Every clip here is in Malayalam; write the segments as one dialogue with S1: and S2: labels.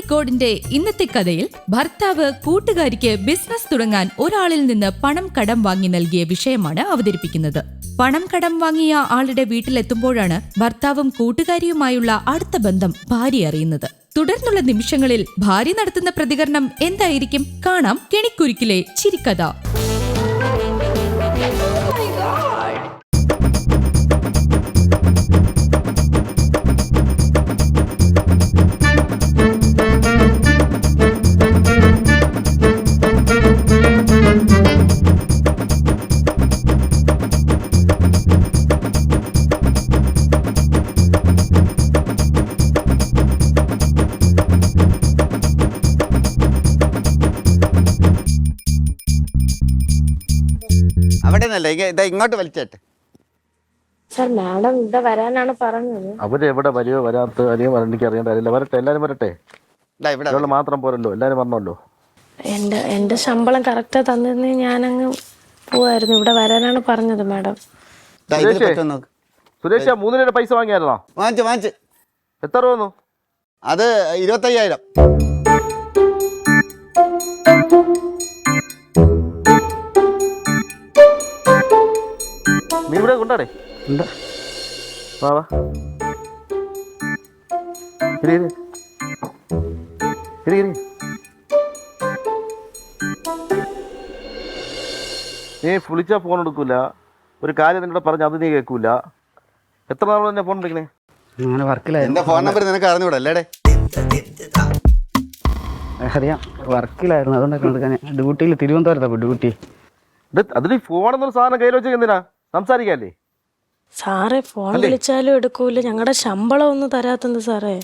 S1: കോഴിക്കോടിന്റെ ഇന്നത്തെ കഥയിൽ ഭർത്താവ് കൂട്ടുകാരിക്ക് ബിസിനസ് തുടങ്ങാൻ ഒരാളിൽ നിന്ന് പണം കടം വാങ്ങി നൽകിയ വിഷയമാണ് അവതരിപ്പിക്കുന്നത്. പണം കടം വാങ്ങിയ ആളുടെ വീട്ടിലെത്തുമ്പോഴാണ് ഭർത്താവും കൂട്ടുകാരിയുമായുള്ള അടുത്ത ബന്ധം ഭാര്യ അറിയുന്നത്. തുടർന്നുള്ള നിമിഷങ്ങളിൽ ഭാര്യ നടത്തുന്ന പ്രതികരണം എന്തായിരിക്കും? കാണാം കെണിക്കുരുക്കിലെ ചിരിക്കഥ.
S2: അവിടെ ഇങ്ങോട്ട് വലിച്ചേട്ടെ.
S3: സാർ മാഡം ഇവിടെ വരാനാണ് പറഞ്ഞത്.
S4: അവരെവിടെ വരുവോ വരാത്ത അധികം എനിക്ക് അറിയേണ്ട കാര്യമില്ല. വരട്ടെ, എല്ലാരും വരട്ടെ. ഇവിടെ മാത്രം പോരല്ലോ, എല്ലാരും വന്നല്ലോ.
S3: എന്റെ ശമ്പളം കറക്റ്റാ തന്നിരുന്നെ ഞാനങ്ങ് പോവായിരുന്നു. ഇവിടെ വരാനാണ് പറഞ്ഞത് മാഡം.
S4: സുരേഷ് 3 രൂപ പൈസ വാങ്ങിയായിരുന്നോ?
S2: വാങ്ങിച്ച്.
S4: എത്ര രൂപ വന്നു?
S2: അത് 25,000.
S4: നീ ഇവിടെ കൊണ്ടാടേ വാ നീ വിളിച്ചാ ഫോൺ എടുക്കൂല, ഒരു കാര്യം നിന്നോട് പറഞ്ഞ അത് നീ കേൾക്കൂല. എത്ര നാൾ തന്നെ ഫോൺ വിളിക്കണേ?
S2: എന്റെ ഫോൺ നമ്പർ നിനക്ക് അറിഞ്ഞൂടെ അല്ലേടെ?
S5: അറിയാം, വർക്കിലായിരുന്നു, അതുകൊണ്ടൊക്കെ ഡ്യൂട്ടിയിൽ തിരുവനന്തപുരത്താ ഡ്യൂട്ടി.
S4: അതിന് ഫോണെന്നൊരു സാധനം കയ്യിൽ വെച്ച് എന്തിനാ സംസാരിക്കല്ലേ?
S3: സാറേ ഫോൺ വിളിച്ചാലും എടുക്കൂല, ഞങ്ങളുടെ ശമ്പളം ഒന്നും തരാത്തത് സാറേ.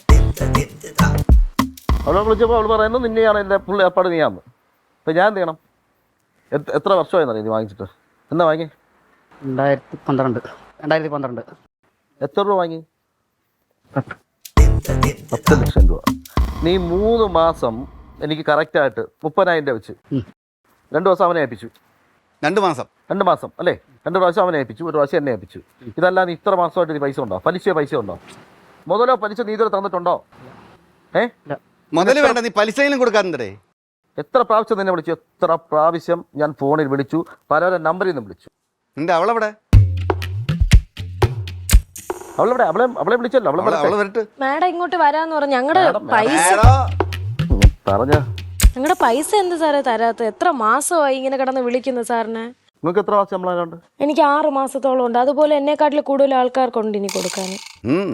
S4: അവളെ വിളിച്ചപ്പോൾ അവൾ പറയുന്നു നിന്നെയാണ് എൻ്റെ പുള്ളി ഏർപ്പാട് നീയാന്ന്. അപ്പം ഞാൻ എന്ത് ചെയ്യണം? എത്ര വർഷമായെന്നറിയാം നീ വാങ്ങിച്ചിട്ട്? എന്നാ വാങ്ങി?
S5: 2012.
S4: എത്ര രൂപ വാങ്ങി? 10 ലക്ഷം രൂപ. നീ 3 മാസം എനിക്ക് കറക്റ്റായിട്ട് 30,000 രൂപ വെച്ച് 2 ദിവസം അവനെ ഏൽപ്പിച്ചു.
S2: 2 മാസം
S4: അല്ലേ? 2 പ്രാവശ്യം അവനെ ഏൽപ്പിച്ചു, 1 പ്രാവശ്യം എന്നെ ഏൽപ്പിച്ചു. ഇതല്ല നീ ഇത്ര മാസമായിട്ട് നീ പൈസ ഉണ്ടോ? പലിശ ഉണ്ടോ? മുതലോ പലിശ നീ ഇതുവരെ തന്നിട്ടുണ്ടോ?
S2: മുതല് വേണ്ട, നീ പലിശയിലും കൊടുക്കാറുണ്ടേ.
S4: എത്ര പ്രാവശ്യം നിന്നെ വിളിച്ചു? എത്ര പ്രാവശ്യം ഞാൻ ഫോണിൽ വിളിച്ചു, പല നമ്പറിൽ നിന്നും വിളിച്ചു.
S2: നിന്റെ അവളെവിടെ?
S4: അവളെ വിളിച്ചല്ലോ.
S3: മാഡം ഇങ്ങോട്ട് വരാന്ന് പറഞ്ഞു. ഞങ്ങളുടെ പൈസ എന്ത് സാറേ തരാത്ത? എത്ര മാസമായി ഇങ്ങനെ കിടന്ന് വിളിക്കുന്നു സാറിനെ.
S4: നിങ്ങൾക്ക് എത്ര മാസം ശമ്പളം?
S3: എനിക്ക് 6 മാസത്തോളം ഉണ്ട്. അതുപോലെ എന്നെക്കാട്ടിൽ കൂടുതൽ ആൾക്കാർക്കുണ്ട് ഇനി കൊടുക്കാൻ.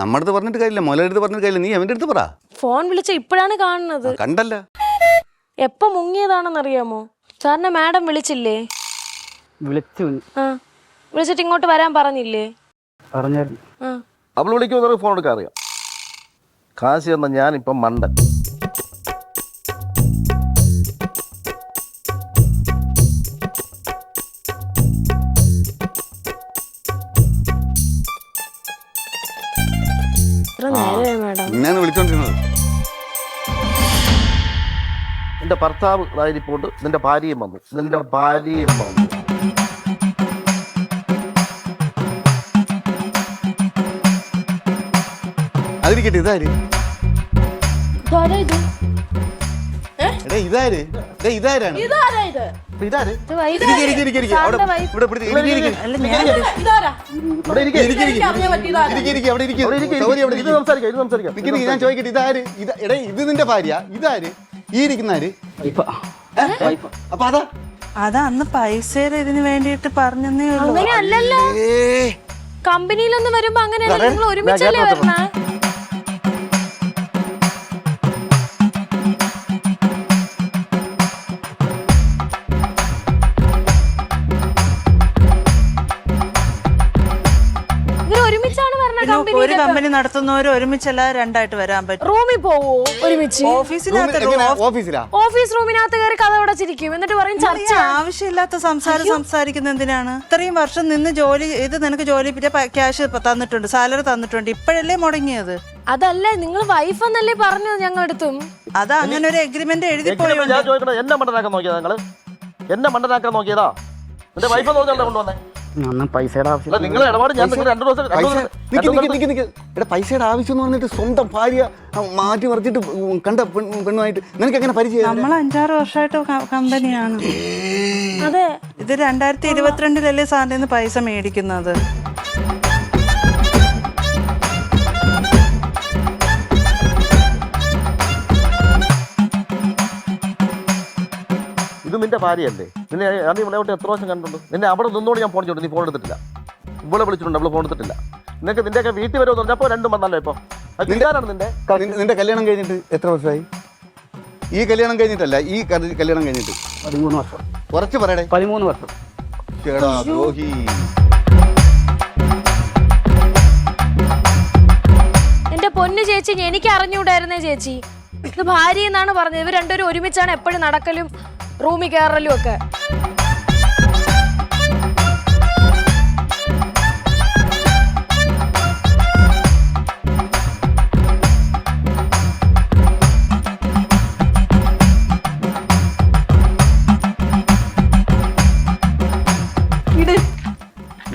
S2: നമ്മുടെ അടുത്ത് പറഞ്ഞിട്ട് കാര്യമില്ല, മുതലെടുത്ത് പറഞ്ഞിട്ട് കാര്യമില്ല. നീ അവന്റെ അടുത്ത് പറ.
S3: ഫോൺ വിളിച്ച ഇപ്പോഴാണ് കാണുന്നത്.
S2: കണ്ടല്ല
S3: എപ്പ മുങ്ങിയതാണെന്നറിയാമോ? സാറിനെ മാഡം വിളിച്ചില്ലേ? വിളിച്ചിട്ട് ഇങ്ങോട്ട് വരാൻ പറഞ്ഞില്ലേ?
S4: അവൾ വിളിക്കുമ്പോൾ ഫോൺ എടുക്കാൻ അറിയാം. കാശ് തന്ന ഞാനിപ്പം മണ്ടൻ.
S2: വിളിച്ചോണ്ടിരുന്നത്
S4: നിന്റെ ഭർത്താവ് പോട്ട് നിന്റെ ഭാര്യയും വന്നു.
S2: അതിരിക്കട്ടെ, ഇതാര്? ഇതാരാണ്? ഞാൻ ചോദിക്കട്ടെ, ഇതാര്? ഇത് നിന്റെ ഭാര്യ? ഇതാര് ഈ ഇരിക്കുന്നാര്? അപ്പൊ
S6: അതാ അന്ന് പൈസയുടെ ഇതിന് വേണ്ടിട്ട് പറഞ്ഞേ ഉള്ളൂ.
S3: അങ്ങനെയല്ലല്ലോ, കമ്പനിയിലൊന്നും വരുമ്പോ അങ്ങനെയല്ല, നിങ്ങൾ ഒരുമിച്ചല്ലേ വരണേ?
S6: ഒരു കമ്പനി നടത്തുന്നവര് ഒരുമിച്ചല്ല, 2ആയിട്ട് വരാൻ പറ്റും.
S3: റൂമിൽ പോവോ ഒരുമിച്ച്?
S6: ഓഫീസ്
S3: റൂമിനകത്ത് കയറി കഥ അടച്ചിരിക്കും, എന്നിട്ട് പറയും ചർച്ച.
S6: ആവശ്യമില്ലാത്ത സംസാരിക്കുന്ന എന്തിനാണ്? ഇത്രയും വർഷം നിന്ന് ജോലി ഇത് നിനക്ക് ജോലി ക്യാഷ് തന്നിട്ടുണ്ട്, സാലറി തന്നിട്ടുണ്ട്, ഇപ്പോഴല്ലേ മുടങ്ങിയത്?
S3: അതല്ലേ നിങ്ങൾ വൈഫ് എന്നല്ലേ പറഞ്ഞത് ഞങ്ങളടുത്തും.
S6: അതാ അങ്ങനെ ഒരു എഗ്രിമെന്റ് എഴുതി പോയി.
S4: എന്നെ മണ്ടനാക്കാൻ നോക്കിയതാ? എന്റെ വൈഫ് കൊണ്ടുവന്നേ
S5: അന്ന് പൈസയുടെ
S4: അല്ല
S5: ആവശ്യം
S4: നിങ്ങൾ ഇടപാട് ഞാൻ നിങ്ങൾ 2 ദിവസം
S2: എടാ പൈസയുടെ ആവശ്യം എന്ന് പറഞ്ഞിട്ട് സ്വന്തം ഭാര്യ മാറ്റി മറിച്ചിട്ട് കണ്ട പെണ്ണുമായിട്ട് നിനക്ക് എങ്ങനെ പരിചയം?
S6: നമ്മൾ 5-6 വർഷമായിട്ട് കമ്പനിയാണ്.
S3: അതെ,
S6: ഇത് 2022-ലല്ലേ സാറിൻ്റെ നിന്ന് പൈസ മേടിക്കുന്നത്.
S4: ഇത് നിന്റെ ഭാര്യയല്ലേ? നിന്നെ ഞാൻ ഇവിടെ എത്ര പ്രാവശ്യം കണ്ടിട്ടുണ്ട്. നിന്നെ അവിടെ നിന്നോട് ഞാൻ ഫോൺ ചെയ്തു, നീ ഫോൺ എടുത്തിട്ടില്ല. ഇവിടെ വിളിച്ചിട്ടുണ്ട്, അവള് ഫോൺ എടുത്തിട്ടില്ല. നിനക്ക് നിന്റെയൊക്കെ വീട്ടിൽ വരുമെന്ന് പറഞ്ഞപ്പോൾ 2 വന്നല്ലോ. ഇപ്പോൾ നിന്റാരാണ്
S2: നിന്റെ കല്യാണം കഴിഞ്ഞിട്ട് എത്ര വർഷമായി? ഈ കല്യാണം കഴിഞ്ഞിട്ടല്ല, ഈ കല്യാണം കഴിഞ്ഞിട്ട്
S5: 13 വർഷം.
S2: കുറച്ച് പറയടേ.
S5: 13 വർഷം.
S2: ചേടാ ദ്രോഹി.
S3: എന്റെ പൊന്നു ചേച്ചി, എനിക്ക് അറിഞ്ഞൂടായിരുന്നേ ചേച്ചി. ഇത് ഭാര്യ എന്നാണ് പറഞ്ഞത്. ഇവർ രണ്ടുപേരും ഒരുമിച്ചാണ് എപ്പോഴും നടക്കലും റൂമിൽ കയറലും ഒക്കെ.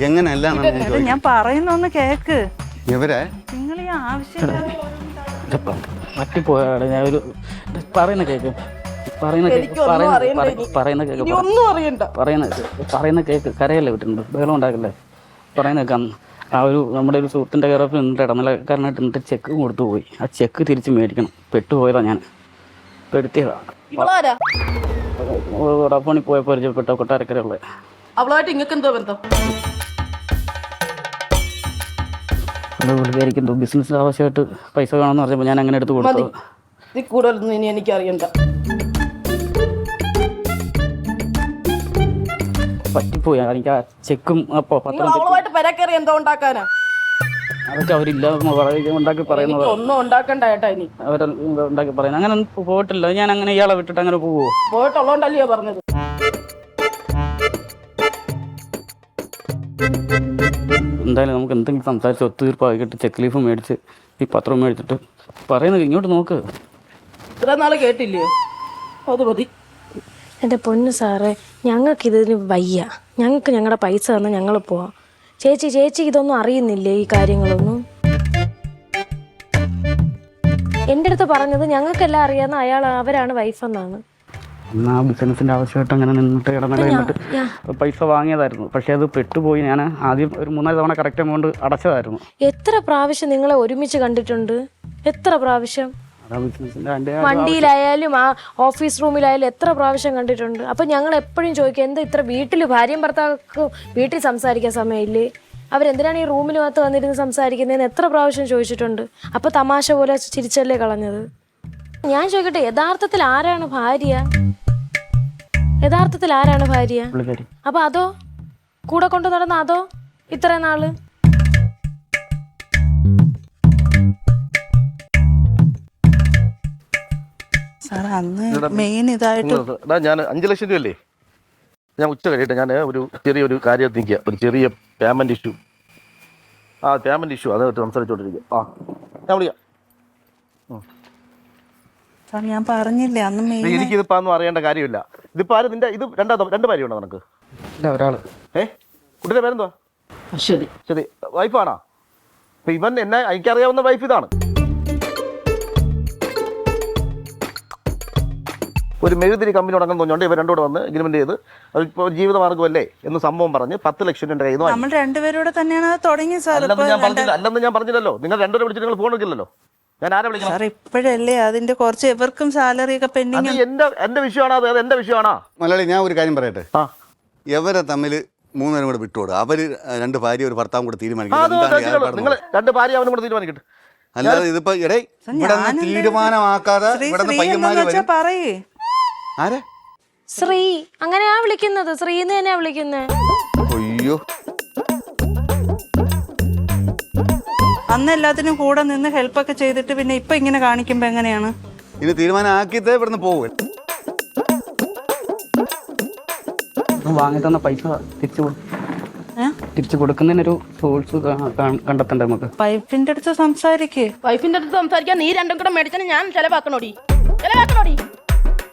S2: എങ്ങനെയല്ല
S6: ഞാൻ പറയുന്നൊന്ന് കേക്ക്.
S2: ഇവരെ
S6: നിങ്ങൾ ഈ ആവശ്യമില്ലാതെ
S5: പറ്റിപ്പോയാണ്. ഞാൻ ഒരു പറയുന്ന കേക്ക് പറയുന്ന കേക്ക് കരയല്ലേ വിട്ടിട്ടുണ്ട്, ബഹളം ഉണ്ടാക്കല്ലേ. പറയുന്ന കേൾക്കാം. ആ ഒരു നമ്മുടെ ഒരു സുഹൃത്തിൻ്റെ കയറപ്പ് നിന്നിട്ട് ഇടനിലക്കാരനായിട്ട് നിന്നിട്ട് ചെക്ക് കൊടുത്തു പോയി. ആ ചെക്ക് തിരിച്ച് മേടിക്കണം. പെട്ടുപോയതാണ് ഞാൻ, പെടുത്തിയതാണ്. വോഡാഫോണിൽ പോയ പരിചയപ്പെട്ട കൊട്ടാരക്കരയുള്ള
S7: അവളുമായിട്ട് ഇങ്ങക്ക് എന്തോ ബന്ധം?
S5: അത് വിളിക്കായിരിക്കും. ബിസിനസ് ആവശ്യമായിട്ട് പൈസ വേണമെന്ന് പറഞ്ഞപ്പോൾ ഞാൻ അങ്ങനെ എടുത്ത് കൊടുത്തു.
S7: ഇത് കൂടുതലൊന്നും ഇനി എനിക്ക് അറിയണ്ട.
S5: പറ്റിപ്പോയി. എനിക്ക് ആ ചെക്കും അപ്പോൾ
S7: അവളുമായിട്ട് പെരക്കേറി എന്തോ ഉണ്ടാക്കാനാ?
S5: അതൊക്കെ അവരില്ല ഉണ്ടാക്കി പറയുന്നത്.
S7: ഒന്നും ഉണ്ടാക്കണ്ട ഏട്ടാ. ഇനി
S5: അവരുണ്ടാക്കി പറയുന്നത് അങ്ങനെ ഒന്നും പോയിട്ടില്ല. ഞാൻ അങ്ങനെ ഇയാളെ വിട്ടിട്ട് അങ്ങനെ പോവോ?
S7: പോയിട്ടുള്ളോണ്ടല്ലയോ പറഞ്ഞത്.
S5: എന്തായാലും നമുക്ക് എന്തെങ്കിലും സംസാരിച്ച് ഒത്തുതീർപ്പാക്കിയിട്ട് ചെക്ക് ലീഫ് മേടിച്ച് ഈ പത്രം മേടിച്ചിട്ട് പറയുന്നത് ഇങ്ങോട്ട് നോക്ക്.
S7: ഇത്ര നാള് കേട്ടില്ലയോ? അത് മതി.
S3: എൻ്റെ പൊന്നു സാറേ, ഞങ്ങൾക്കിതിന് വയ്യ. ഞങ്ങൾക്ക് ഞങ്ങളുടെ പൈസ തന്നാൽ ഞങ്ങൾ പോവാം. ചേച്ചി ഇതൊന്നും അറിയുന്നില്ലേ ഈ കാര്യങ്ങളൊന്നും? എൻ്റെ അടുത്ത് പറഞ്ഞത് ഞങ്ങൾക്കെല്ലാം അറിയാവുന്ന അവരാണ് വൈഫെന്നാണ്.
S5: എന്നാൽ ആ ബിസിനസ്സിൻ്റെ ആവശ്യമായിട്ട് അങ്ങനെ നിന്നിട്ട് ഇടനിലയിട്ട് പൈസ വാങ്ങിയതായിരുന്നു. പക്ഷേ അത് പെട്ടുപോയി. ഞാൻ ആദ്യം ഒരു 3-4 തവണ കറക്റ്റ് എമൗണ്ട് അടച്ചതായിരുന്നു.
S3: എത്ര പ്രാവശ്യം നിങ്ങളെ ഒരുമിച്ച് കണ്ടിട്ടുണ്ട്? എത്ര പ്രാവശ്യം?
S5: ആ ബിസിനസ്സിൻ്റെ
S3: വണ്ടിയിലായാലും ആ ഓഫീസ് റൂമിലായാലും എത്ര പ്രാവശ്യം കണ്ടിട്ടുണ്ട്. അപ്പം ഞങ്ങൾ എപ്പോഴും ചോദിക്കുക, എന്താ ഇത്ര വീട്ടിൽ ഭാര്യയും ഭർത്താവും വീട്ടിൽ സംസാരിക്കാൻ സമയമില്ലേ? അവരെന്തിനാണ് ഈ റൂമിനകത്ത് വന്നിരുന്ന് സംസാരിക്കുന്നതെന്ന് എത്ര പ്രാവശ്യം ചോദിച്ചിട്ടുണ്ട്. അപ്പോൾ തമാശ പോലെ ചിരിച്ചല്ലേ കളഞ്ഞത്. ഞാൻ ചോദിക്കട്ടെ, യഥാർത്ഥത്തിൽ ആരാണ് ഭാര്യ? അപ്പൊ അതോ കൂടെ കൊണ്ടു നടന്ന അതോ ഇത്ര നാള്?
S6: സാർ അന്ന് മെയിൻ ഇതായിട്ട്
S4: ഞാൻ 5 ലക്ഷം രൂപയല്ലേ ഞാൻ ഉച്ച കഴിയട്ടെ ഞാൻ ചെറിയൊരു കാര്യം നിൽക്കുക, ഒരു ചെറിയ പേയ്മെന്റ് ഇഷ്യൂ. പേയ്മെന്റ് ഇഷ്യൂ അതായിട്ട് സംസാരിച്ചോണ്ടിരിക്കുക. ഞാൻ വിളിക്കാം.
S6: സാർ ഞാൻ പറഞ്ഞില്ലേ അന്ന് മെയിൻ.
S4: എനിക്കിതിപ്പോ ഒന്നും അറിയേണ്ട കാര്യമില്ല. ഇതിപ്പോ ആരും നിന്റെ ഇത് 2 ഭാര്യയുണ്ടോ നിനക്ക്?
S5: ഒരാൾ.
S4: കുട്ടിയുടെ പേരെന്തുവാ?
S7: ശരി
S4: ശരി. വൈഫാണോ? അപ്പൊ ഇവൻ എന്നെ എനിക്കറിയാവുന്ന വൈഫ് ഇതാണ്. ഒരു മെഴുതിരി കമ്പനി തുടങ്ങാൻ തോന്നുന്നുണ്ട്. ഇവർ 2 കൂടെ വന്ന് എഗ്രിമെന്റ് ചെയ്ത് അതിപ്പോൾ ജീവിതമാർഗ്ഗമല്ലേ എന്ന് സംഭവം പറഞ്ഞ് 10 ലക്ഷം എൻ്റെ കയ്യിൽ നിന്ന്
S6: നമ്മൾ 2 പേരൂടെ തന്നെയാണ് അത് തുടങ്ങിയത് സാർ.
S4: അല്ലെന്ന് ഞാൻ പറഞ്ഞില്ലല്ലോ. നിങ്ങൾ 2 പേരെ വിളിച്ചിട്ട് നിങ്ങൾ ഫോൺ എടുക്കില്ലല്ലോ. ഞാൻ ആരെ വിളിക്കണം
S6: സാർ? ഇപ്പോഴല്ലേ അതിന്റെ കുറച്ച് ഇവർക്കും സാലറി ഒക്കെ പെൻഡിങ്.
S4: എന്റെ വിഷയമാണോ? അത് എന്റെ വിഷയമാണോ?
S2: മലയാളി, ഞാൻ ഒരു കാര്യം പറയട്ടെ. ഇവരെ തമ്മിൽ 3 പേരും കൂടെ വിട്ടോടും. അവര് 2 ഭാര്യ ഒരു ഭർത്താവും കൂടെ തീരുമാനിക്കും.
S4: നിങ്ങൾ 2 ഭാര്യ അവനും കൂടെ തീരുമാനിക്കട്ടെ.
S2: അല്ലാതെ ഇതിപ്പോ ഇവിടെ തീരുമാനമാക്കാതെ
S6: പറയേ.
S2: ആരെ?
S3: ശ്രീ അങ്ങനെയാ വിളിക്കുന്നത്. ശ്രീന്ന് തന്നെയാ വിളിക്കുന്നത്.
S2: അയ്യോ,
S6: അന്ന് എല്ലാത്തിനും കൂടെ നിന്ന് ഹെൽപ്പൊക്കെ ചെയ്തിട്ട് പിന്നെ ഇപ്പൊ ഇങ്ങനെ കാണിക്കുമ്പോ എങ്ങനെയാണ്?
S2: ഇനി തീരുമാനം ആക്കിയതേ ഇവിടുന്ന് പോകും.
S5: വാങ്ങി തന്ന പൈസ തിരിച്ചു കൊടുക്കുന്നതിനൊരു സോഴ്സ് കണ്ടെത്തണ്ടേ നമുക്ക്?
S6: വൈഫിന്റെ അടുത്ത് സംസാരിക്കേ.
S7: വൈഫിന്റെ അടുത്ത് സംസാരിക്കാൻ നീ 2 കൂടെ മേടിച്ചാൽ ഞാൻ ചെലവാക്കണോടി.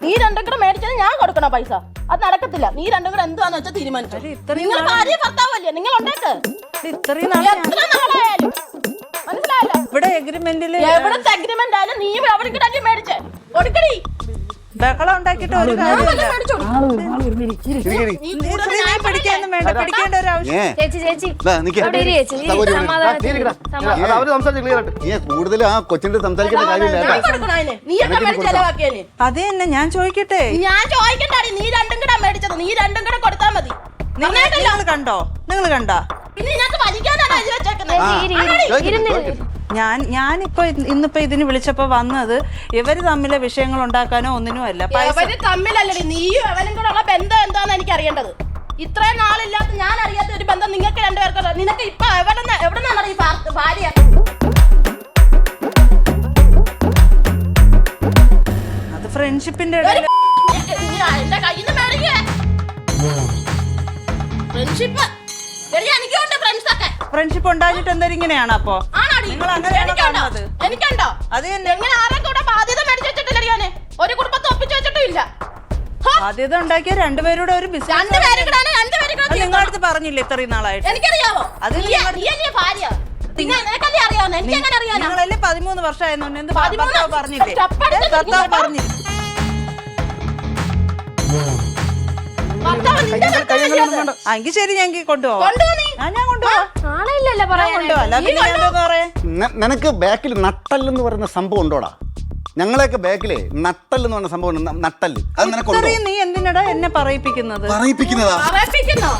S7: നീ രണ്ടും കൂടെ മേടിച്ചത് ഞാൻ കൊടുക്കണോ പൈസ? അത് നടക്കത്തില്ല. നീ രണ്ടും കൂടെ എന്താന്ന് വെച്ചാൽ തീരുമാനിച്ചു. നിങ്ങൾ ഭാര്യ ഭർത്താവല്ലേ? നിങ്ങൾ ഉണ്ടാക്ക്.
S6: ഇത്രയും
S7: എത്ര നാളായാലും മനസ്സിലായല്ലോ.
S6: ഇവിടെ എഗ്രിമെന്റില്
S7: എവിടത്തെ അഗ്രിമെന്റ് ആയാലും നീ അവിടെ കിട്ടാൻ മേടിച്ചേ കൊടുക്കടി.
S6: ബഹളം ഉണ്ടാക്കിയിട്ട് ഒരു കാര്യമില്ല.
S7: നീ കൂടുതൽ ന്യായം
S6: പിടിക്കാനും വേണ്ട, പിടിക്കേണ്ട ഒരു ആവശ്യം.
S3: ചേച്ചി ചേച്ചി
S2: ദാ, നിക്ക്.
S3: അവിടെ ഇരി ചേച്ചി.
S4: അത് അവര് സംസാരിച്ച് ക്ലിയർ ആയിട്ട്
S2: നീ കൂടുതൽ ആ കൊച്ചിന്റെ സംസാരിക്കേണ്ട കാര്യമില്ല
S7: ഞാൻ കൊടുക്കണോ അതിന്? നീ ഒക്കെ മേടിച്ച് ചെലവാക്കിയല്ലേ?
S6: അത് തന്നെ ഞാൻ ചോദിക്കട്ടെ,
S7: ഞാൻ ചോദിക്കണ്ടാടി. നീ രണ്ടും കൂടെ മേടിച്ചത്. നീ രണ്ടും കൂടെ കൊടുത്താൽ മതി.
S6: നിങ്ങൾ കണ്ടോ? നിങ്ങൾ കണ്ടോ?
S7: പിന്നെ ഇതിനകത്ത് വലിക്കാനാണ് എഴുതി വെച്ചേക്കുന്നത്.
S6: ഞാനിപ്പോ ഇന്നിപ്പോ ഇതിന് വിളിച്ചപ്പോ വന്നത് ഇവര് തമ്മിലെ വിഷയങ്ങൾ ഉണ്ടാക്കാനോ ഒന്നിനും അല്ല.
S7: അവര് തമ്മിലല്ലടി, നീയും അവനും കൂടെ ഉള്ള ബന്ധം എന്താന്ന് എനിക്ക് അറിയേണ്ടത്. ഇത്രയും നാളില്ലാത്ത ഞാൻ അറിയാത്ത ഒരു ബന്ധം നിങ്ങൾക്ക് രണ്ടുപേർക്കോ. നിനക്ക് ഇപ്പൊ എവിടെ നിന്നാണ് ഈ ഭാര്യ?
S6: അത് ഫ്രണ്ട്ഷിപ്പിന്റെ ഇടയിൽ
S7: എന്റെ കയ്യിൽ നിന്ന് മേടിക്കേ ഫ്രണ്ട്ഷിപ്പ്. എനിക്കുണ്ട് ഫ്രണ്ട്സ് ഒക്കെ.
S6: ഫ്രണ്ട്ഷിപ്പ് ഉണ്ടായിട്ട് എന്തായാലും ഇങ്ങനെയാണ്. അപ്പൊ നിങ്ങൾ അങ്ങനെയാണോ കാണുന്നത്?
S7: എനിക്കുണ്ടോ?
S6: അത് തന്നെ.
S7: എങ്ങനെ ആരെ കൂടെ ബാധ്യത മേടിച്ചു വെച്ചിട്ടില്ല ഞാന്. ഒരു കുടുംബത്തെ ഒപ്പിച്ചു വെച്ചിട്ടും ഇല്ല.
S6: ബാധ്യത ഉണ്ടാക്കിയ രണ്ടുപേരുടെ ഒരു ബിസിനസ് നിങ്ങളുടെ അടുത്ത് പറഞ്ഞില്ലേ ഇത്രയും നാളായിട്ട്?
S7: എനിക്കറിയാവോ?
S6: അത്
S7: നീയല്ലേ ഭാര്യ? പിന്നെ നിനക്കല്ലേ അറിയാവുന്ന? എനിക്ക് എങ്ങനെ അറിയാനാ?
S6: നിങ്ങളല്ലേ 13 വർഷമായിരുന്നു. എന്ത്
S7: 13
S6: ഭർത്താവ് പറഞ്ഞില്ലേ?
S7: സ്റ്റെപ്പെടുത്ത്
S6: ഭർത്താവ് പറഞ്ഞില്ലേ?
S7: ഭർത്താവ് നിന്റെ ഭർത്താവല്ലേ?
S6: എങ്കിൽ ശരി, ഞാൻ കൊണ്ടുപോവാം.
S7: കൊണ്ടുപോ നീ.
S6: ഞാൻ കൊണ്ടുപോവാം.
S3: നാളെയില്ലല്ലോ പറയാൻ.
S6: കൊണ്ടുപോവാം. അല്ല പിന്നെ ഞാൻ എന്താ പറയാ?
S2: നിനക്ക് ബാക്കിൽ നട്ടല്ലെന്ന് പറയുന്ന സംഭവം ഉണ്ടോടാ? ഞങ്ങളെയൊക്കെ ബാക്കിലെ നട്ടല്ലെന്ന് പറഞ്ഞ സംഭവം ഉണ്ട്. നട്ടല് അത് നിനക്കുണ്ടോ?
S6: ഇത്രയും നീ എന്തിനടാ എന്നെ പറയിപ്പിക്കുന്നത്?
S2: പറയിപ്പിക്കുന്നതാ.
S7: പറയിപ്പിക്കുന്നോ?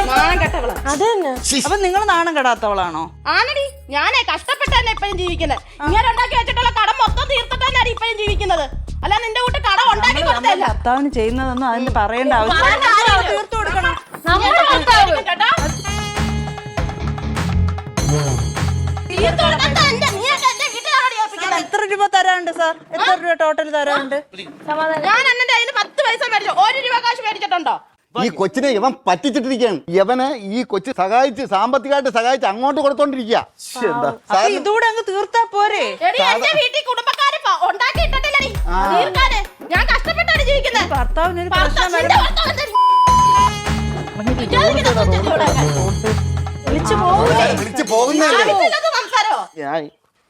S7: മാനം കെട്ടവളാ.
S3: അത് തന്നെ.
S6: അപ്പൊ നിങ്ങൾ നാണം കെടാത്തവളാണോ?
S7: ആണടി. ഞാനേ കഷ്ടപ്പെട്ടാണ് ഇപ്പഴും ജീവിക്കുന്നത്. ഇങ്ങനെ ഉണ്ടാക്കി വെച്ചിട്ടുള്ള കടം മൊത്തം തീർത്തിട്ടാണ് ഇപ്പഴും ജീവിക്കുന്നത്. അല്ല നിന്റെ കൂട്ട് കടം ഉണ്ടാക്കി കൊടുത്തല്ല.
S6: ഭർത്താവിന് ചെയ്യുന്നതൊന്നും അതിന് പറയേണ്ട ആവശ്യം തീർത്തു കൊടുക്കണം.
S3: നമ്മുടെ ഭർത്താവ്
S7: കേട്ടോ? തീർത്ത് കൊടുക്കണ്ട. നീയൊക്കെ എന്റെ വീട്ടിലാണോ ഏൽപ്പിക്കുന്നത്?
S6: എത്ര രൂപ തരാനുണ്ട് സാർ? എത്ര രൂപ ടോട്ടൽ തരാനുണ്ട്?
S7: ഞാൻ എന്നെ അതിന് 10 പൈസ മേടിച്ചു. 1 രൂപ കാശ് മേടിച്ചിട്ടുണ്ടോ?
S2: ഈ കൊച്ചിനെ ഇവൻ പറ്റിച്ചിട്ടിരിക്കുകയാണ്. ഇവനെ ഈ കൊച്ചു സഹായിച്ച് സാമ്പത്തികമായിട്ട് സഹായിച്ച് അങ്ങോട്ട് കൊടുത്തോണ്ടിരിക്കുക. എന്താ
S6: അപ്പൊ ഇതുകൂടെ അങ്ങ് തീർത്താ പോരെ?
S7: എടി എന്റെ വീട്ടിൽ കുടുംബക്കാര് ഉണ്ടാക്കി ഇട്ടിട്ടില്ലടി തീർക്കാന്. ഞാൻ കഷ്ടപ്പെട്ടാണ് ജീവിക്കുന്നത്.
S6: ഭർത്താവിനൊരു പ്രശ്നം
S7: നിന്റെ ഭർത്താവ് എന്താ വിളിച്ചു പോകൂലേ?
S2: വിളിച്ച് പോകുന്നതല്ലേ?
S7: ആവശ്യമില്ലാത്ത സംസാരോ?
S4: ഞാൻ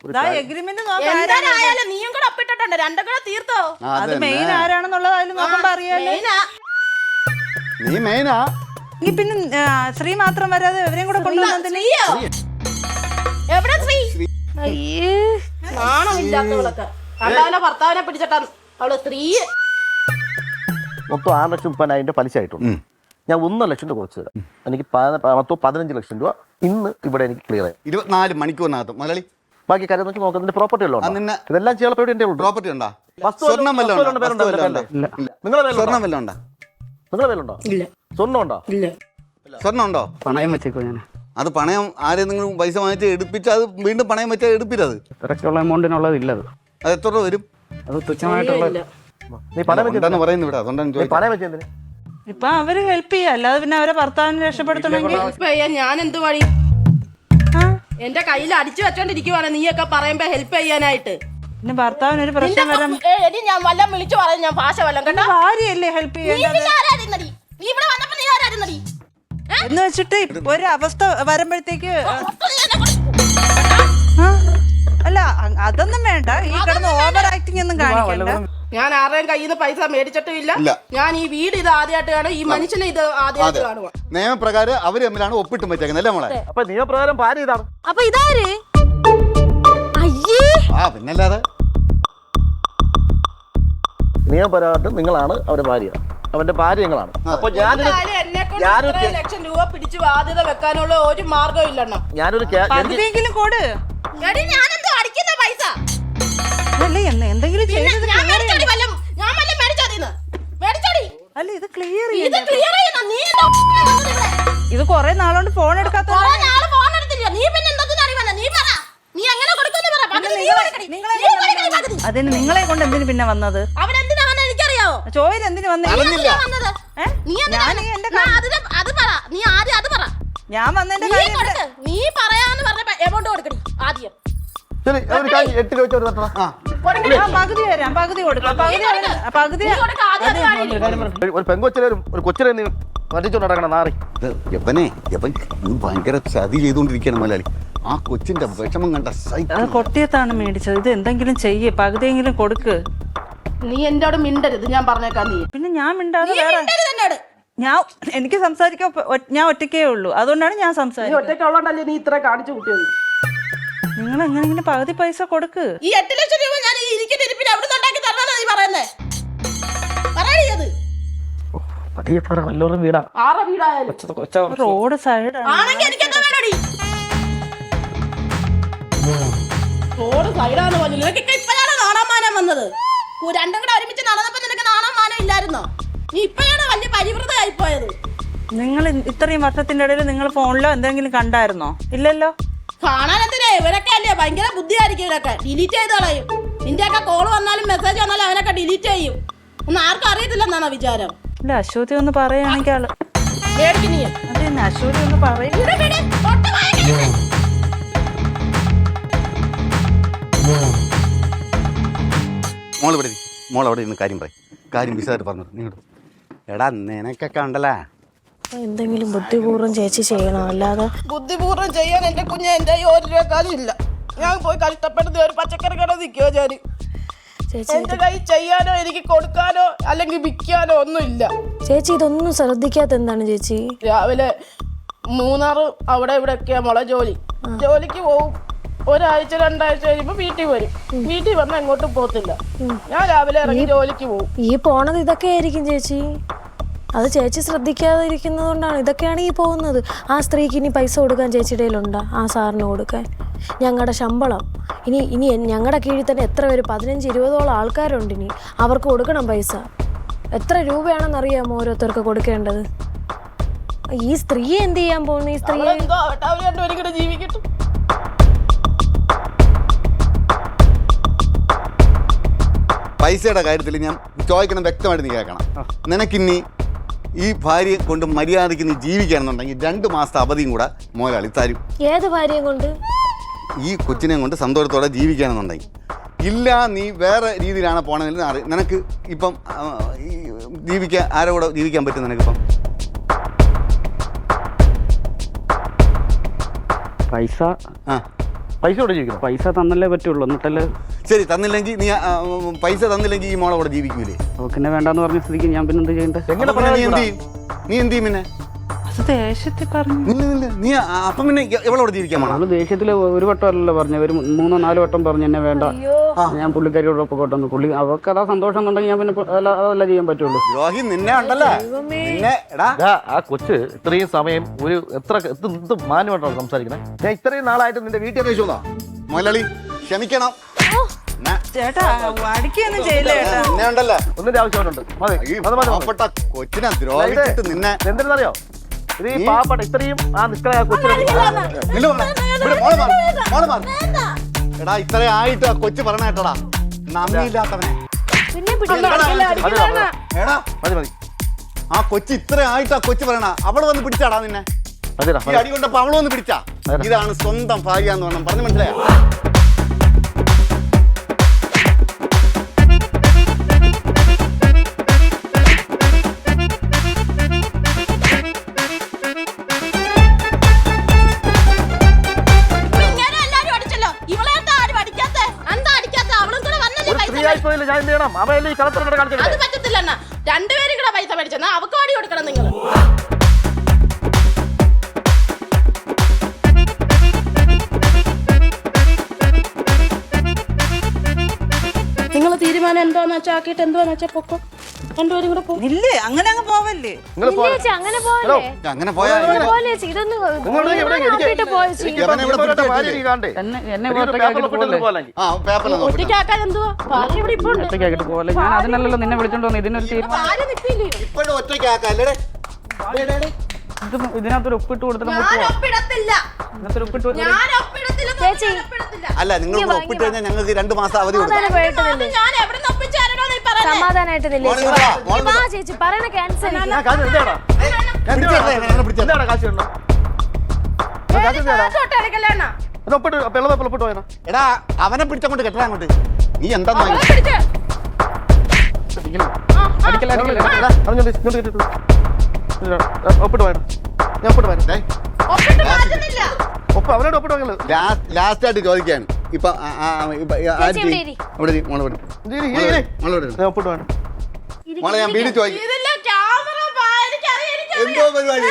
S4: ഒരു
S6: എഗ്രിമെന്റ്
S7: എന്തായാലും നീയും കൂടെ ഒപ്പിട്ടിട്ടുണ്ട്. രണ്ടും കൂടെ തീർത്തോ?
S6: അത് മെയിൻ ആരാണെന്നുള്ളത് അതിൽ നോക്കുമ്പോ അറിയാലോ.
S7: മെയിനാ.
S2: നീ മെയിനാ.
S6: ഈ പിന്നെ ശ്രീ മാത്രം വരാതെ ഇവരെയും കൂടെ കൊണ്ടുവന്നതിന്
S7: സ്ത്രീയോ? എവിടെ സ്ത്രീ? നാണമില്ലാത്തവളൊക്കെ കണ്ടാലെ ഭർത്താവിനെ പിടിച്ചിട്ടാ അവള് സ്ത്രീ.
S4: മൊത്തം 6,50,000 പലിശ ആയിട്ടുണ്ട്. ഞാൻ 1 ലക്ഷം രൂപ കുറച്ച് തരാം. എനിക്ക് മൊത്തം 15 ലക്ഷം രൂപ ഇന്ന് ഇവിടെ എനിക്ക് ക്ലിയർ ആയി.
S2: 24 മണിക്കൂറിനകത്ത് മുതലാളി
S4: ബാക്കി കാര്യം നോക്കി നോക്കുന്നതിന്റെ പ്രോപ്പർട്ടി ഉള്ളൂ.
S2: നിന്നെ
S4: ഇതെല്ലാം ചെയ്യാൻ എന്റെ ഉള്ളൂ.
S2: പ്രോപ്പർട്ടി ഉണ്ടോ?
S4: വസ്തു
S2: സ്വർണം വല്ലതും ഉണ്ടോ?
S4: വസ്തു വല്ലതും
S2: വസ്തു വല്ലതും
S4: ഇല്ല.
S2: ഉണ്ടോ?
S4: നിങ്ങളെ പേരിലുണ്ടോ?
S2: സ്വർണം വല്ലതും ഉണ്ടോ?
S4: നിങ്ങളെ പേരുണ്ടോ?
S7: ഇല്ല.
S4: സ്വർണ്ണം ഉണ്ടോ?
S7: ഇല്ല.
S2: സ്വർണം ഉണ്ടോ?
S5: പണയം വെച്ചേക്കോ ഞാൻ.
S2: അത് പണയം ആരെങ്കിലും പൈസ വാങ്ങിച്ച് എടുപ്പിച്ച് അത് വീണ്ടും പണയം വെച്ചാൽ എടുപ്പിച്ചത്.
S5: ഇത്രയ്ക്കുള്ള എമൗണ്ടിനുള്ളത് ഇല്ലത്.
S2: അത് എത്ര രൂപ വരും?
S5: അത് തുച്ഛമായിട്ടുള്ള
S4: നീ പണയം
S2: ഉണ്ടെന്ന് പറയുന്നു ഇവിടെ. അതുകൊണ്ടാണ്
S4: നീ
S2: ചോദിച്ചത്.
S4: പണയം വെച്ചെന്തിന്?
S6: ഇപ്പൊ അവര് ഹെൽപ്പ് ചെയ്യാ, അല്ലാതെ പിന്നെ അവരെ ഭർത്താവിനെ രക്ഷപ്പെടുത്തണമെങ്കിൽ
S7: ഹെൽപ്പ് ചെയ്യാൻ ഞാൻ എന്ത് വഴി? എന്റെ കയ്യിൽ അടിച്ചു വെച്ചോണ്ടിരിക്കുവാണ് നീയൊക്കെ പറയുമ്പോ ഹെൽപ്പ് ചെയ്യാനായിട്ട്.
S6: പിന്നെ ഭർത്താവിനൊരു പ്രശ്നം വരാൻ
S7: എടി ഞാൻ വല്ലതും വിളിച്ചു പറയും. ഞാൻ ഭാഷ വല്ലതും കേട്ടോ.
S6: ഭാര്യയല്ലേ ഹെൽപ്പ്
S7: നീ
S6: ചെയ്യേണ്ടത്?
S7: പിന്നെ ആരായിരുന്നടി? നീ ഇവിടെ വന്നപ്പോ നീ ആരായിരുന്നടി?
S6: എന്ന് വെച്ചിട്ട് ഒരു അവസ്ഥ വരുമ്പോഴത്തേക്ക് അല്ല അതൊന്നും വേണ്ട. ഈ കിടന്ന് ഓവർ ആക്ടിങ് ഒന്നും കാണിക്കണ്ട.
S7: ഞാൻ ആരുടെയും കയ്യിൽ നിന്ന് പൈസ മേടിച്ചിട്ടും ഇല്ല.
S2: ഇല്ല.
S7: ഞാൻ ഈ വീട് ഇത് ആദ്യമായിട്ട് കാണും. ഈ മനുഷ്യനെ ഇത് ആദ്യമായിട്ട് കാണുക.
S2: നിയമപ്രകാരം അവര് തമ്മിലാണ് ഒപ്പിട്ടും വെച്ചേക്കുന്നത് അല്ലേ മോളെ?
S4: അപ്പൊ നിയമപ്രകാരം ഭാര്യ ഇതാണ്.
S3: അപ്പൊ ഇതാര്? അയ്യേ,
S2: ആ പിന്നല്ലാതെ
S4: നിയമപരമായിട്ട് നിങ്ങളാണ് അവരുടെ ഭാര്യ, അവന്റെ ഭാര്യ നിങ്ങളാണ്. അപ്പൊ
S7: എന്നെക്കൊണ്ട് 1 ലക്ഷം രൂപ പിടിച്ച് ബാധ്യത വെക്കാനുള്ള ഒരു മാർഗവും ഇല്ലെണ്ണം.
S4: ഞാനൊരു
S6: പകുതിയെങ്കിലും കൊടു.
S7: എടി ഞാനെന്തോ അടിക്കുന്ന പൈസ
S6: അല്ലേ എന്തെങ്കിലും ചെയ്തത്
S7: ഞാൻ മേടിച്ചോടി വല്ലതും. ഞാൻ വല്ലതും മേടിച്ചോടിന്ന് മേടിച്ചോടി.
S6: അല്ല ഇത് ക്ലിയർ
S7: ഇത് ക്ലിയർ ചെയ്യുന്ന നീ എന്താ ഇവിടെ?
S6: ഇത് കൊറേ നാളോണ്ട് ഫോൺ എടുക്കാത്ത
S7: കുറെ നാള് ഫോൺ എടുത്തില്ല. നീ പിന്നെ എന്തൊന്നും അറിയുന്ന? നീ പറ. നീ എങ്ങനെ കൊടുക്കുമെന്ന് പറ. പകുതി നീ കൊടുക്കടി. നീ കൊടുക്കടി പകുതി.
S6: അതിന് നിങ്ങളെ കൊണ്ട് എന്തിനു പിന്നെ വന്നത്?
S7: അവനെന്തിനാ വന്നത് എനിക്കറിയാവോ?
S6: ചോദിൽ എന്തിനു വന്നേ?
S7: നീ എന്തിനാ വന്നത്? നീ എന്തിനാ
S6: ഞാൻ
S7: വന്നത്?
S6: എന്റെ
S7: അത് പറ. നീ ആദ്യം അത് പറ.
S6: ഞാൻ വന്നതിന്റെ
S7: നീ
S6: കാര്യം
S7: കൊടുക്ക്. നീ പറയാന്ന് പറഞ്ഞ എമൗണ്ട് കൊടുക്കടി ആദ്യം.
S4: ശരി, ഒരു 8 രൂപ വെച്ച് ഒരു തട്ടണം.
S2: ആ
S6: ആ, പകുതി തരാം, പകുതി കൊടുക്കാം, പകുതി പകുതി
S4: ഒരു പെങ്കൊച്ചിനെ ഒരു കൊച്ചിനെ നീ പറ്റിച്ചോണ്ട് നടക്കണം നാറി.
S2: യവൻ ഭയങ്കര ചതി ചെയ്തുകൊണ്ടിരിക്കുകയാണ് മുതലാളി. ആ കൊച്ചിന്റെ വിഷമം കണ്ട
S6: അത് കൊട്ടിയത്താണ് മേടിച്ചത്. ഇത് എന്തെങ്കിലും ചെയ്യേ, പകുതിയെങ്കിലും കൊടുക്ക്.
S7: നീ എന്നോട് മിണ്ടരുത്, ഞാൻ പറഞ്ഞേക്കാം. നീ
S6: പിന്നെ ഞാൻ മിണ്ടാതെ
S7: നീ
S6: വേറെ
S7: മിണ്ടരുത് എന്നോട്.
S6: എനിക്ക് സംസാരിക്കാൻ ഞാൻ ഒറ്റയ്ക്കേ ഉള്ളൂ, അതുകൊണ്ടാണ് ഞാൻ
S7: നീ
S6: സംസാരിക്കുന്നത്.
S7: ഒറ്റയ്ക്ക് ഉള്ളോണ്ടല്ലേ നീ ഇത്ര കാണിച്ചു കൂട്ടിയത്.
S6: നിങ്ങൾ എങ്ങനെങ്കിലും പകുതി പൈസ കൊടുക്ക്.
S7: ഈ 8 ലക്ഷം രൂപ ഞാൻ ഈ ഇരിക്കുന്ന ഇരിപ്പിന് എവിടെ നിന്നുണ്ടാക്കി തരണോ നീ പറയുന്നേ? പറയണത്
S5: പതിയെ പറ, വല്ലോറും വീടാ.
S7: ആറ് വീടായാലും
S6: റോഡ് സൈഡാണ്.
S7: ആണെങ്കിൽ എനിക്ക് എന്താ വേണോടി? റോഡ് സൈഡാന്ന് പറഞ്ഞു. നിനക്കൊക്കെ ഇപ്പഴാണ് നാണാമാനം വന്നത്. രണ്ടും കൂടെ ഒരുമിച്ച് നടന്നപ്പോ നിനക്ക് നാണാമാനം ഇല്ലായിരുന്നോ? നീ ഇപ്പഴാണ് വലിയ പരിവൃതയായി പോയത്.
S6: നിങ്ങൾ ഇത്രയും വർഷത്തിന്റെ ഇടയിൽ നിങ്ങൾ ഫോണിലോ എന്തെങ്കിലും കണ്ടായിരുന്നോ? ഇല്ലല്ലോ.
S7: കാണാൻ എന്തിനാ? ഇവരൊക്കെ അല്ലേ ഭയങ്കര ബുദ്ധിയായിരിക്കും. ഇവരൊക്കെ ഡിലീറ്റ് ചെയ്ത് കളയും. നിന്റെയൊക്കെ കോള് വന്നാലും മെസ്സേജ് വന്നാലും അവനൊക്കെ ഡിലീറ്റ് ചെയ്യും. ഒന്നും ആർക്കും അറിയത്തില്ലെന്നാണോ വിചാരം?
S6: ഇല്ല, അശ്വതി ഒന്ന് പറയുകയാണെങ്കിൽ ആള്
S7: മേടിക്ക് നീ.
S6: അതെ, അശ്വതി ഒന്ന് പറയും.
S2: മോളവിടെ ഇരുന്ന് കാര്യം പറയും. കാര്യം വിശദമായിട്ട് പറഞ്ഞു. നീങ്ങോട്ട് എടാ, നിനക്കൊക്കെ ഉണ്ടല്ലേ
S3: എന്തെങ്കിലും ബുദ്ധിപൂർവ്വം ചേച്ചി ചെയ്യണം, അല്ലാതെ
S7: ബുദ്ധിപൂർവ്വം ചെയ്യാൻ എന്റെ കുഞ്ഞ് എന്റെ 1 രൂപ കാശില്ല. ഞാൻ പോയി കഷ്ടപ്പെടുന്ന ഒരു പച്ചക്കറി കട നിൽക്കുവോ ഞാൻ?
S3: ചേച്ചി
S7: എന്റെ കൈ ചെയ്യാനോ എനിക്ക് കൊടുക്കാനോ അല്ലെങ്കിൽ വിൽക്കാനോ ഒന്നുമില്ല.
S3: ചേച്ചി ഇതൊന്നും ശ്രദ്ധിക്കാത്ത എന്താണ് ചേച്ചി?
S7: രാവിലെ 3 അവിടെ ഇവിടെ ഒക്കെയാ മോളെ ജോലിക്ക് പോവും. ഒരാഴ്ച 2 ആഴ്ച കഴിയുമ്പോ വീട്ടിൽ വരും. വീട്ടിൽ വന്ന് എങ്ങോട്ടും പോകത്തില്ല. ഞാൻ രാവിലെ ഇറങ്ങി ജോലിക്ക് പോവും.
S3: ഈ പോണത് ഇതൊക്കെ ആയിരിക്കും ചേച്ചി. അത് ചേച്ചി ശ്രദ്ധിക്കാതെ ഇരിക്കുന്നത് കൊണ്ടാണ്. ഇതൊക്കെയാണ് ഈ പോകുന്നത്. ആ സ്ത്രീക്ക് ഇനി പൈസ കൊടുക്കാൻ ചേച്ചിയുടെ കയ്യിലുണ്ടോ? ആ സാറിന് കൊടുക്കാൻ ഞങ്ങളുടെ ശമ്പളം ഇനി ഞങ്ങളുടെ കീഴിൽ തന്നെ എത്ര പേര് 15-20ഓളം ആൾക്കാരുണ്ട്. ഇനി അവർക്ക് കൊടുക്കണം പൈസ. എത്ര രൂപയാണെന്ന് അറിയാമോ ഓരോരുത്തർക്ക് കൊടുക്കേണ്ടത്? ഈ സ്ത്രീയെ എന്ത് ചെയ്യാൻ പോകുന്നു? ഈ സ്ത്രീയെ
S7: എന്തോ ആവട്ടെ, അവർ രണ്ടുപേരും കൂടെ ജീവിക്കട്ടെ.
S2: പൈസയുടെ കാര്യത്തിൽ ഞാൻ ചോദിക്കണം, വ്യക്തമായിട്ട് നീ കേൾക്കണം. നിനക്കിനി ഈ ഭാര്യയെ കൊണ്ട് മര്യാദയ്ക്ക് നീ ജീവിക്കുകയാണെന്നുണ്ടെങ്കിൽ 2 മാസത്തെ അവധിയും കൂടെ മുതലാളി തരും.
S3: ഏത് ഭാര്യയും കൊണ്ട്?
S2: ഈ കൊച്ചിനെ കൊണ്ട് സന്തോഷത്തോടെ ജീവിക്കുകയാണെന്നുണ്ടെങ്കിൽ. ഇല്ല, നീ വേറെ രീതിയിലാണ് പോകണമെങ്കിൽ നിനക്ക് ഇപ്പം ആരുടെ കൂടെ ജീവിക്കാൻ പറ്റും നിനക്കിപ്പം?
S5: പൈസ
S4: പൈസയോടെ ജീവിക്കണം.
S5: പൈസ തന്നല്ലേ പറ്റുള്ളൂ, എന്നിട്ടല്ലേ.
S2: ശരി, തന്നില്ലെങ്കിൽ നീ പൈസ തന്നില്ലെങ്കിൽ ഈ മോളെ കൂടെ ജീവിക്കൂലേ?
S5: പിന്നെ വേണ്ടാന്ന് പറഞ്ഞ സ്ഥിതിക്ക് ഞാൻ പിന്നെ എന്ത് ചെയ്യണ്ടേ?
S2: എങ്ങനെ നീ എന്ത് ചെയ്യും? പിന്നെ
S6: അത് ദേഷ്യത്തിൽ പറഞ്ഞു.
S2: നീ അപ്പം പിന്നെ എവളോട് ജീവിക്കാൻ വേണം?
S5: നമ്മള് ദേഷ്യത്തില് ഒരു വട്ടം അല്ലല്ലോ പറഞ്ഞു, ഒരു 3-4 വട്ടം പറഞ്ഞു എന്നെ വേണ്ട. ഞാൻ പുള്ളിക്കാരിയോടൊപ്പം കൊണ്ടുവന്നു. പുള്ളി അവർക്ക് അതാ സന്തോഷം എന്നുണ്ടെങ്കിൽ ഞാൻ പിന്നെ അതല്ല ചെയ്യാൻ പറ്റുള്ളൂ.
S2: ദ്രോഹി നിന്നെ ഉണ്ടല്ലേ.
S4: ആ കൊച്ച് ഇത്രയും സമയം ഒരു എന്ത് മാന്യമായിട്ടാണ് സംസാരിക്കുന്നത്. ഞാൻ ഇത്രയും നാളായിട്ട് നിന്റെ വീട്ടിൽ അന്വേഷിച്ചോന്നാ.
S2: മുതലാളി ക്ഷമിക്കണം.
S6: ചേട്ടാ അടിക്കൊന്നും ചെയ്യില്ല ചേട്ടാ.
S2: നിന്നെ ഉണ്ടല്ലേ
S4: ഒന്നിന്റെ ആവശ്യമുണ്ട്.
S2: പാവപ്പെട്ട കൊച്ചിനെ ദ്രോഹിച്ചിട്ട് നിന്നെ
S4: എന്തെന്നറിയോ? ഇത് ഈ പാവപ്പെട്ട ഇത്രയും ആ നിഷ്കളായ കൊച്ചിനെ
S2: എടാ, ഇത്ര ആയിട്ട് ആ കൊച്ചു പറഞ്ഞ കേട്ടടാ, നന്ദിയില്ലാത്തവനെ. എടാ,
S4: മതി.
S2: ആ കൊച്ചു ഇത്ര ആയിട്ട് ആ കൊച്ചു പറയണ അവള് വന്ന് പിടിച്ചാടാ നിന്നെ. ഈ അടി കൊണ്ടപ്പോ അവള് വന്ന് പിടിച്ചാ. ഇതാണ് സ്വന്തം ഭാര്യ എന്ന് പറഞ്ഞു. പറഞ്ഞു മനസ്സിലായ?
S4: ഞാൻ എന്ത് ചെയ്യണം? അവയല്ലേ ഈ കളക്ടറിനോട് കാണിച്ചത്?
S7: അത് പറ്റത്തില്ല. രണ്ടുപേരും കൂടെ പൈസ മേടിച്ചെന്നാ അവക്ക് അടി കൊടുക്കണം. നിങ്ങൾ തീരുമാനം എന്താന്ന് വെച്ചാൽ ആക്കിയിട്ട് എന്താന്ന് വെച്ചാൽ പൊക്കോ. രണ്ടുപേരും കൂടെ പോകും.
S6: ഇല്ലേ, അങ്ങനെ അങ്ങ് പോവല്ലേ.
S3: അങ്ങനെ പോലെ
S2: അങ്ങനെ പോയാ
S3: ഇതൊന്നും
S7: ഒറ്റയ്ക്കാക്കാൻ എന്തുവാ ഭാര്യ ഇവിടെ ഇപ്പൊ ഉണ്ട്.
S5: ഒറ്റയ്ക്കാക്കിട്ട് പോലെ ഞാൻ അതിനല്ലല്ലോ നിന്നെ വിളിച്ചോണ്ട് വന്നു. ഇതിനൊരു തീരുമാനം
S7: ഭാര്യ നിൽക്കില്ലേ?
S2: ഇപ്പോഴും ഒറ്റയ്ക്കാക്കല്ലേ?
S5: ഇതിനകത്തൊരു ഒപ്പിട്ട് കൊടുത്തിട്ട്
S7: ഞാൻ ഒപ്പിടത്തില്ല. ഞാൻ ഒപ്പിടത്തില്ല.
S3: ചേച്ചി.
S2: അല്ല, നിങ്ങൾ ഒപ്പിട്ട് കഴിഞ്ഞാൽ ഞങ്ങൾക്ക് 2 മാസം അവധി കൊടുക്കും.
S7: ഞാൻ എവിടെ നിന്ന് ഒപ്പിച്ചു തരണോ നീ പറയുന്നത്?
S3: സമാധാനായിട്ട് ചേച്ചി പറയണ ക്യാൻസൽ.
S2: എടാ, അവനെ പിടിച്ചങ്ങോട്ട് കെട്ടാ അങ്ങോട്ട്. നീ എന്താ
S4: ഒപ്പിട്ട് വേണം ഞാൻ ഒപ്പിട്ട് വേണം ഒപ്പ് അവരോട് ഒപ്പിട്ട് വാങ്ങല്
S2: ലാസ്റ്റ് ആയിട്ട് ചോദിക്കാണ് ഇപ്പൊ
S3: ഇവിടെ ഇരി.
S4: ഞാൻ ഒപ്പിട്ട് വേണം
S2: മോളെ ഞാൻ വീട് ചോദിക്കും എന്തോ പരിപാടി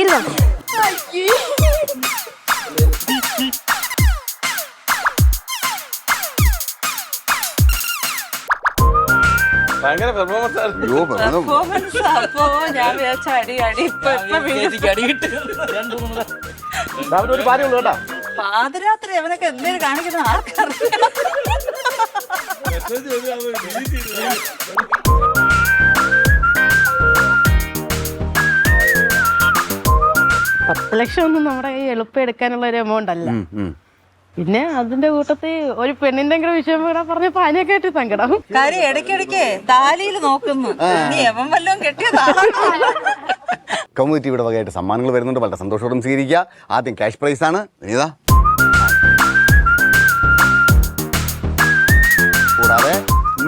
S3: ഇരുന്നോ.
S4: ഭയങ്കര പെർഫോമൻസ്
S2: അയ്യോ
S4: ഒരു കാര്യമുള്ളൂ കേട്ടോ
S6: പാതിരാത്രി അവനൊക്കെ എന്തേലും കാണിക്കുന്ന ആർക്കറിയാം.
S7: 10 ലക്ഷം ഒന്നും നമ്മുടെ കൈ എളുപ്പം എടുക്കാനുള്ള ഒരു എമൗണ്ട് അല്ല. പിന്നെ അതിന്റെ കൂട്ടത്തിൽ ഒരു പെണ്ണിന്റെ വിഷയം കൂടെ പറഞ്ഞപ്പോ അതിനൊക്കെ ആയിട്ട് സങ്കടം.
S6: കാര്യം ഇടയ്ക്കിടയ്ക്ക് താലിയിൽ നോക്കുന്നു, നീ എവൻ വല്ലതും കെട്ടിയതാണ്.
S2: കമ്മ്യൂണിറ്റി ഇവിടെ വകയായിട്ട് സമ്മാനങ്ങൾ വരുന്നുണ്ട്. വളരെ സന്തോഷത്തോടും സ്വീകരിക്കുക. ആദ്യം ക്യാഷ് പ്രൈസ് ആണ്. ഇതാ കൂടാതെ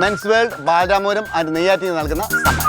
S2: മെൻസ് വേൾഡ് ബാലരാമപുരം ആൻഡ് നെയ്യാറ്റിന് നൽകുന്ന സമ്മാനം.